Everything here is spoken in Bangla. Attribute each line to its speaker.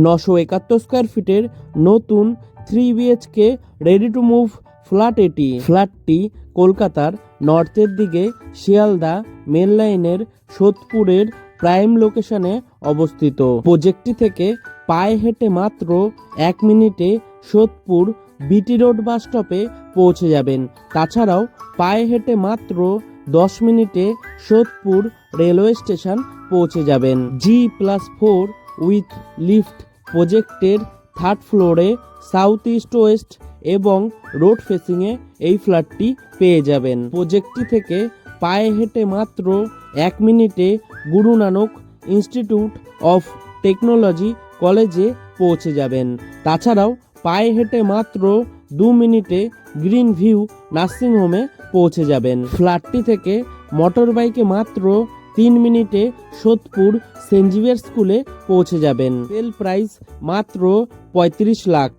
Speaker 1: 971 স্কোয়ার ফিটের নতুন 3 BHK ready to move flat এটি। ফ্ল্যাটটি কলকাতার নর্থের দিকে শিয়ালদা মেন লাইনের সোদপুরের প্রাইম লোকেশনে অবস্থিত। প্রজেক্টটি থেকে পায়ে হেঁটে মাত্র 1 মিনিটে সোদপুর বিটি রোড বাস স্টপে পৌঁছে যাবেন। তাছাড়াও পায়ে হেঁটে মাত্র 10 মিনিটে সোদপুর রেলওয়ে স্টেশন পৌঁছে যাবেন। G+4 উইথ লিফট প্রজেক্টের 3rd ফ্লোরে সাউথ ইস্ট ওয়েস্ট এবং রোড ফেসিংয়ে এই ফ্ল্যাটটি পেয়ে যাবেন। প্রজেক্টটি থেকে পায়ে হেঁটে মাত্র 1 মিনিটে Guru Nanak institute of technology কলেজে পৌঁছে যাবেন। তাছাড়াও পায়ে হেঁটে মাত্র 2 মিনিটে গ্রিন ভিউ নার্সিংহোমে পৌঁছে যাবেন। ফ্ল্যাটটি থেকে মোটর বাইকে মাত্র 3 মিনিটে সোদপুর সেন্ট জেভিয়ার স্কুলে পৌঁছে যাবেন। সেল প্রাইস মাত্র 35 লাখ।